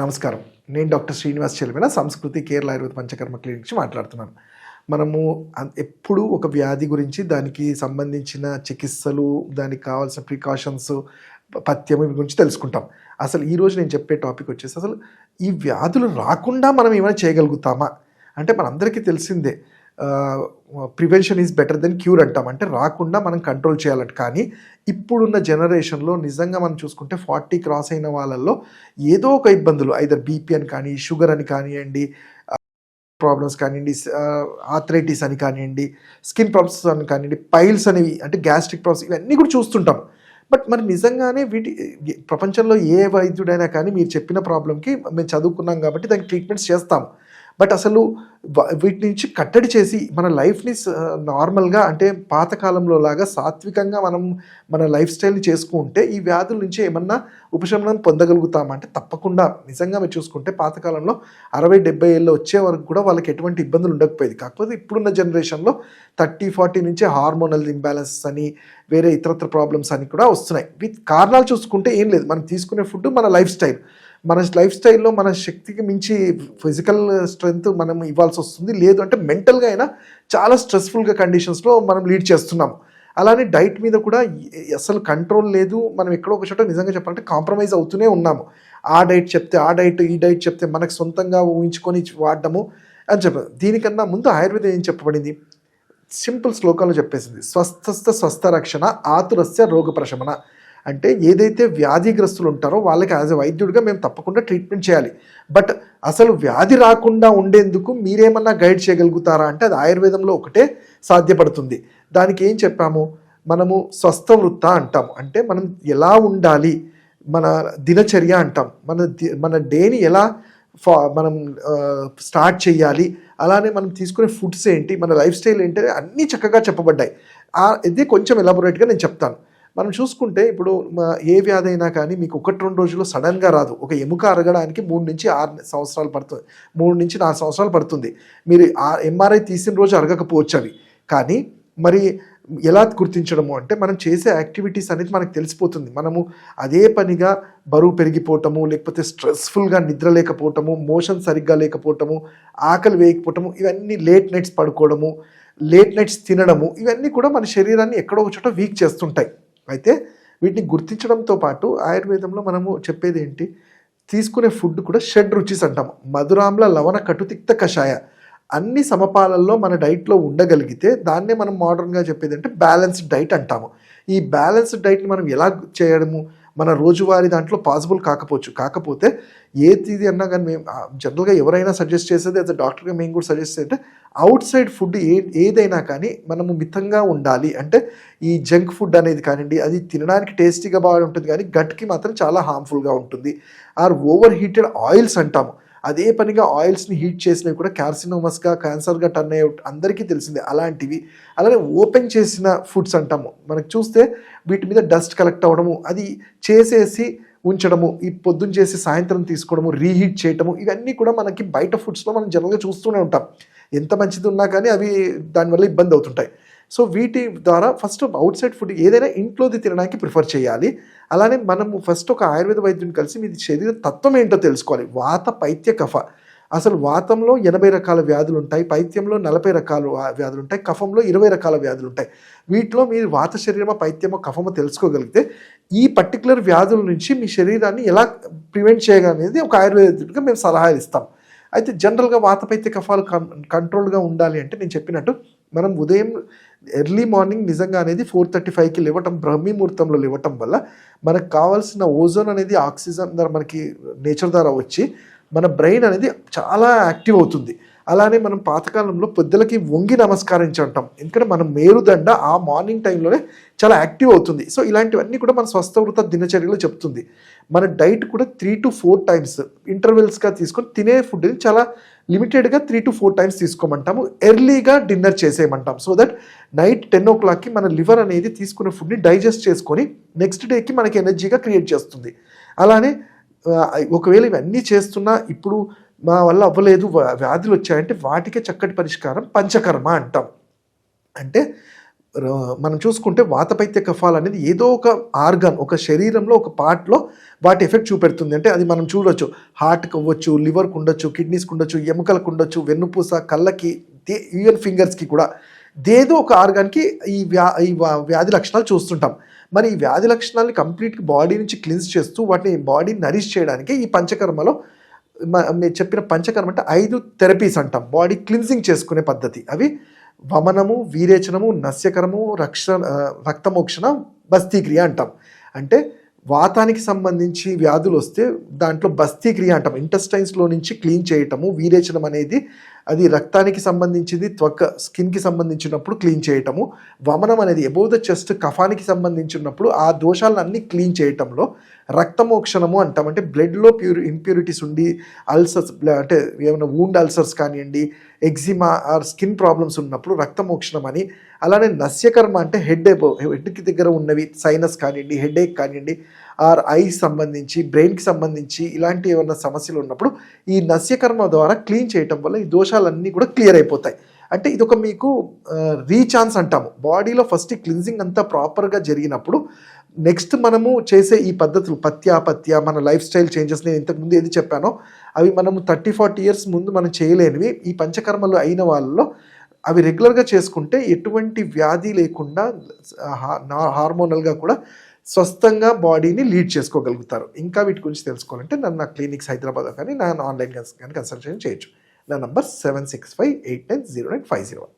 నమస్కారం. నేను డాక్టర్ శ్రీనివాస్ చెలిమేల సంస్కృతి కేరళ ఆయుర్వేద పంచకర్మ క్లినిక్ నుంచి మాట్లాడుతున్నాను. మనము ఎప్పుడూ ఒక వ్యాధి గురించి, దానికి సంబంధించిన చికిత్సలు, దానికి కావాల్సిన ప్రికాషన్స్, పథ్యం ఇవి గురించి తెలుసుకుంటాం. అసలు ఈరోజు నేను చెప్పే టాపిక్ వచ్చేసి అసలు ఈ వ్యాధులు రాకుండా మనం ఏమైనా చేయగలుగుతామా? అంటే మనందరికీ తెలిసిందే prevention is better than cure అంటాం. అంటే రాకుండా మనం కంట్రోల్ చేయాలంట. కానీ ఇప్పుడున్న జనరేషన్లో నిజంగా మనం చూసుకుంటే 40 క్రాస్ అయిన వాళ్ళల్లో ఏదో ఒక ఇబ్బందులు, ఐదర్ బీపీ అని కానీ, షుగర్ అని కానివ్వండి, ప్రాబ్లమ్స్ కానివ్వండి, ఆర్థరైటిస్ అని కానివ్వండి, స్కిన్ ప్రాబ్లమ్స్ అని కానివ్వండి, పైల్స్ అనేవి అంటే గ్యాస్ట్రిక్ ప్రాబ్లమ్స్, ఇవన్నీ కూడా చూస్తుంటాం. బట్ మరి నిజంగానే ప్రపంచంలో ఏ వైద్యుడైనా కానీ మీరు చెప్పిన ప్రాబ్లంకి మేము చదువుకున్నాం కాబట్టి దానికి ట్రీట్మెంట్స్ చేస్తాం. బట్ అసలు వీటి నుంచి కట్టడి చేసి మన లైఫ్ని నార్మల్గా, అంటే పాతకాలంలో లాగా సాత్వికంగా మనం మన లైఫ్ స్టైల్ని చేసుకుంటే ఈ వ్యాధుల నుంచి ఏమన్నా ఉపశమనం పొందగలుగుతామా అంటే తప్పకుండా. నిజంగా మీరు చూసుకుంటే పాతకాలంలో 60-70 ఏళ్ళు వచ్చే వరకు కూడా వాళ్ళకి ఎటువంటి ఇబ్బందులు ఉండకపోయేది. కాకపోతే ఇప్పుడున్న జనరేషన్లో 30-40 నుంచి హార్మోనల్ ఇంబ్యాలెన్సెస్ అని, వేరే ఇతరత్ర ప్రాబ్లమ్స్ అని కూడా వస్తున్నాయి. వీటి కారణాలు చూసుకుంటే ఏం లేదు, మనం తీసుకునే ఫుడ్, మన లైఫ్ స్టైల్. మన లైఫ్ స్టైల్లో మన శక్తికి మించి ఫిజికల్ స్ట్రెంగ్త్ మనం ఇవ్వాల్సి వస్తుంది. లేదు అంటే మెంటల్గా అయినా చాలా స్ట్రెస్ఫుల్గా కండిషన్స్లో మనం లీడ్ చేస్తున్నాము. అలానే డైట్ మీద కూడా అసలు కంట్రోల్ లేదు. మనం ఎక్కడో ఒక చోట నిజంగా చెప్పాలంటే కాంప్రమైజ్ అవుతూనే ఉన్నాము. ఆ డైట్ చెప్తే ఆ డైట్, ఈ డైట్ చెప్తే మనకు సొంతంగా ఊహించుకొని వాడడము అని చెప్పారు. దీనికన్నా ముందు ఆయుర్వేదం ఏం చెప్పబడింది? సింపుల్ శ్లోకాలు చెప్పేసింది. స్వస్థస్థ స్వస్థ రక్షణ, ఆతురస్య రోగ ప్రశమన. అంటే ఏదైతే వ్యాధిగ్రస్తులు ఉంటారో వాళ్ళకి యాజ్ ఎ వైద్యుడిగా మేము తప్పకుండా ట్రీట్మెంట్ చేయాలి. బట్ అసలు వ్యాధి రాకుండా ఉండేందుకు మీరేమన్నా గైడ్ చేయగలుగుతారా అంటే అది ఆయుర్వేదంలో ఒకటే సాధ్యపడుతుంది. దానికి ఏం చెప్పాము? మనము స్వస్థ వృత్త అంటాము. అంటే మనం ఎలా ఉండాలి, మన దినచర్య అంటాం. మన డేని ఎలా మనం స్టార్ట్ చేయాలి, అలానే మనం తీసుకునే ఫుడ్స్ ఏంటి, మన లైఫ్ స్టైల్ ఏంటి, అన్నీ చక్కగా చెప్పబడ్డాయి. ఇది కొంచెం ఎలాబొరేట్గా నేను చెప్తాను. మనం చూసుకుంటే ఇప్పుడు ఏ వ్యాధి అయినా కానీ మీకు 1-2 రోజుల్లో సడన్గా రాదు. ఒక ఎముక అరగడానికి 3-6 సంవత్సరాలు పడుతుంది, 3-4 సంవత్సరాలు పడుతుంది. మీరు ఎంఆర్ఐ తీసిన రోజు అరగకపోవచ్చు అవి. కానీ మరి ఎలా గుర్తించడము అంటే మనం చేసే యాక్టివిటీస్ అనేది మనకు తెలిసిపోతుంది. మనము అదే పనిగా బరువు పెరిగిపోవటము, లేకపోతే స్ట్రెస్ఫుల్గా నిద్ర లేకపోవటము, మోషన్ సరిగ్గా లేకపోవటము, ఆకలి వేయకపోవటము, ఇవన్నీ లేట్ నైట్స్ పడుకోవడము, లేట్ నైట్స్ తినడము, ఇవన్నీ కూడా మన శరీరాన్ని ఎక్కడో ఒక చోట వీక్ చేస్తుంటాయి. అయితే వీటిని గుర్తించడంతో పాటు ఆయుర్వేదంలో మనము చెప్పేది ఏంటి? తీసుకునే ఫుడ్ కూడా షడ్ రుచిస్ అంటాము. మధురామ్ల లవణ కటుతిక్త కషాయ అన్ని సమపాలల్లో మన డైట్లో ఉండగలిగితే దాన్నే మనం మోడర్న్గా చెప్పేది అంటే బ్యాలెన్స్డ్ డైట్ అంటాము. ఈ బ్యాలెన్స్డ్ డైట్ని మనం ఎలా చేయడము మన రోజువారీ దాంట్లో పాసిబుల్ కాకపోవచ్చు. కాకపోతే ఏది అన్నా కానీ మేము జనరల్గా ఎవరైనా సజెస్ట్ చేసేది, యాజ్ అ డాక్టర్గా మేము కూడా సజెస్ట్ చేస్తే అవుట్ సైడ్ ఫుడ్ ఏదైనా కానీ మనము మితంగా ఉండాలి. అంటే ఈ జంక్ ఫుడ్ అనేది కానివ్వండి, అది తినడానికి టేస్టీగా బాగా ఉంటుంది కానీ గట్కి మాత్రం చాలా హార్మ్ఫుల్గా ఉంటుంది. ఆర్ ఓవర్ హీటెడ్ ఆయిల్స్ అంటాము. అదే పనిగా ఆయిల్స్ని హీట్ చేసినవి కూడా క్యార్సినోమస్గా, క్యాన్సర్గా టర్న్ అయ్యే అందరికీ తెలిసిందే అలాంటివి. అలానే ఓపెన్ చేసిన ఫుడ్స్ అంటాము. మనకు చూస్తే వీటి మీద డస్ట్ కలెక్ట్ అవ్వడము, అది చేసేసి ఉంచడము, ఈ పొద్దున్న చేసి సాయంత్రం తీసుకోవడము, రీహీట్ చేయడము, ఇవన్నీ కూడా మనకి బయట ఫుడ్స్లో మనం జనరల్గా చూస్తూనే ఉంటాం. ఎంత మంచిది ఉన్నా కానీ అవి దానివల్ల ఇబ్బంది అవుతుంటాయి. సో వీటి ద్వారా ఫస్ట్ అవుట్ సైడ్ ఫుడ్ ఏదైనా ఇంట్లోది తినడానికి ప్రిఫర్ చేయాలి. అలానే మనము ఫస్ట్ ఒక ఆయుర్వేద వైద్యుని కలిసి మీ శరీర తత్వం ఏంటో తెలుసుకోవాలి. వాత, పైత్య, కఫ. అసలు వాతంలో 80 రకాల వ్యాధులు ఉంటాయి, పైత్యంలో 40 రకాల వ్యాధులు ఉంటాయి, కఫంలో 20 రకాల వ్యాధులు ఉంటాయి. వీటిలో మీరు వాత శరీరమో, పైత్యమో, కఫమో తెలుసుకోగలిగితే ఈ పర్టికులర్ వ్యాధుల నుంచి మీ శరీరాన్ని ఎలా ప్రివెంట్ చేయగలనేది ఒక ఆయుర్వేదిగా మేము సలహాలు ఇస్తాం. అయితే జనరల్గా వాతపైత్య కఫాలు కంట్రోల్గా ఉండాలి అంటే నేను చెప్పినట్టు మనం ఉదయం ఎర్లీ మార్నింగ్ నిజంగా అనేది 4:35కి లేవటం, బ్రహ్మీ ముహూర్తంలో లేవటం వల్ల మనకు కావాల్సిన ఓజోన్ అనేది ఆక్సిజన్ ద్వారా మనకి నేచర్ ద్వారా వచ్చి మన బ్రెయిన్ అనేది చాలా యాక్టివ్ అవుతుంది. అలానే మనం పాతకాలంలో పెద్దలకి వంగి నమస్కరించంటాం. ఎందుకంటే మన మేరుదండ ఆ మార్నింగ్ టైంలోనే చాలా యాక్టివ్ అవుతుంది. సో ఇలాంటివన్నీ కూడా మన స్వస్థవృత దినచర్యలో చెప్తుంది. మన డైట్ కూడా 3-4 టైమ్స్ ఇంటర్వెల్స్గా తీసుకొని తినే ఫుడ్ని చాలా లిమిటెడ్గా 3-4 టైమ్స్ తీసుకోమంటాము. ఎర్లీగా డిన్నర్ చేసేయమంటాం. సో దట్ నైట్ 10 o'clockకి మన లివర్ అనేది తీసుకునే ఫుడ్ని డైజెస్ట్ చేసుకొని నెక్స్ట్ డేకి మనకి ఎనర్జీగా క్రియేట్ చేస్తుంది. అలానే ఒకవేళ ఇవన్నీ చేస్తున్నా ఇప్పుడు మా వల్ల అవ్వలేదు, వ్యాధులు వచ్చాయంటే వాటికే చక్కటి పరిష్కారం పంచకర్మ అంటాం. అంటే మనం చూసుకుంటే వాతపైత్య కఫాలు అనేది ఏదో ఒక ఆర్గాన్, ఒక శరీరంలో ఒక పార్ట్లో వాటి ఎఫెక్ట్ చూపెడుతుంది. అంటే అది మనం చూడొచ్చు, హార్ట్కి అవ్వచ్చు, లివర్కి ఉండొచ్చు, కిడ్నీస్కి ఉండొచ్చు, ఎముకలకు ఉండొచ్చు, వెన్నుపూస, కళ్ళకి, ఈవెన్ ఫింగర్స్కి కూడా ఏదో ఒక ఆర్గాన్కి ఈ వ్యాధి లక్షణాలు చూస్తుంటాం. మరి ఈ వ్యాధి లక్షణాలని కంప్లీట్గా బాడీ నుంచి క్లిన్స్ చేస్తూ వాటిని బాడీ నరిష్ చేయడానికి ఈ పంచకర్మలో మీరు చెప్పిన పంచకర్మ అంటే 5 థెరపీస్ అంటాం, బాడీ క్లిన్సింగ్ చేసుకునే పద్ధతి. అవి వమనము, వీరేచనము, నస్యకరము, రక్తమోక్షణ, బస్తీక్రియ అంటాం. అంటే వాతానికి సంబంధించి వ్యాధులు వస్తే దాంట్లో బస్తీక్రియ అంటాం, ఇంటెస్టైన్స్లో నుంచి క్లీన్ చేయటము. వీరేచనం అనేది అది రక్తానికి సంబంధించింది, స్కిన్కి సంబంధించినప్పుడు క్లీన్ చేయటము. వమనం అనేది అబోవ్ ద చెస్ట్, కఫానికి సంబంధించినప్పుడు ఆ దోషాలన్నీ క్లీన్ చేయటంలో. రక్తమోక్షణము అంటాం, అంటే బ్లడ్లో ఇంప్యూరిటీస్ ఉండి అల్సర్స్, అంటే ఏమైనా వూండ్ అల్సర్స్ కానివ్వండి, ఎగ్జిమా ఆర్ స్కిన్ ప్రాబ్లమ్స్ ఉన్నప్పుడు రక్తమోక్షణం అని. అలానే నస్యకర్మ అంటే హెడ్కి దగ్గర ఉన్నవి, సైనస్ కానివ్వండి, హెడేక్ కానివ్వండి, ఆర్ ఐస్ సంబంధించి, బ్రెయిన్కి సంబంధించి ఇలాంటి ఏమైనా సమస్యలు ఉన్నప్పుడు ఈ నస్యకర్మ ద్వారా క్లీన్ చేయటం వల్ల ఈ దోషాలన్నీ కూడా క్లియర్ అయిపోతాయి. అంటే ఇదొక మీకు రీఛాన్స్ అంటాము. బాడీలో ఫస్ట్ క్లిన్జింగ్ అంతా ప్రాపర్గా జరిగినప్పుడు నెక్స్ట్ మనము చేసే ఈ పద్ధతులు పత్యాపత్య, మన లైఫ్ స్టైల్ చేంజెస్, నేను ఇంతకుముందు ఏది చెప్పానో అవి మనము 30-40 ఇయర్స్ ముందు మనం చేయలేనివి ఈ పంచకర్మలు అయిన వాళ్ళలో అవి రెగ్యులర్గా చేసుకుంటే ఎటువంటి వ్యాధి లేకుండా హార్మోనల్గా కూడా స్వస్థంగా బాడీని లీడ్ చేసుకోగలుగుతారు. ఇంకా వీటి గురించి తెలుసుకోవాలంటే నన్ను నా క్లినిక్స్ హైదరాబాద్ కానీ నా ఆన్లైన్ కానీ కన్సల్టేషన్ చేయొచ్చు. నా నంబర్ 7658909501.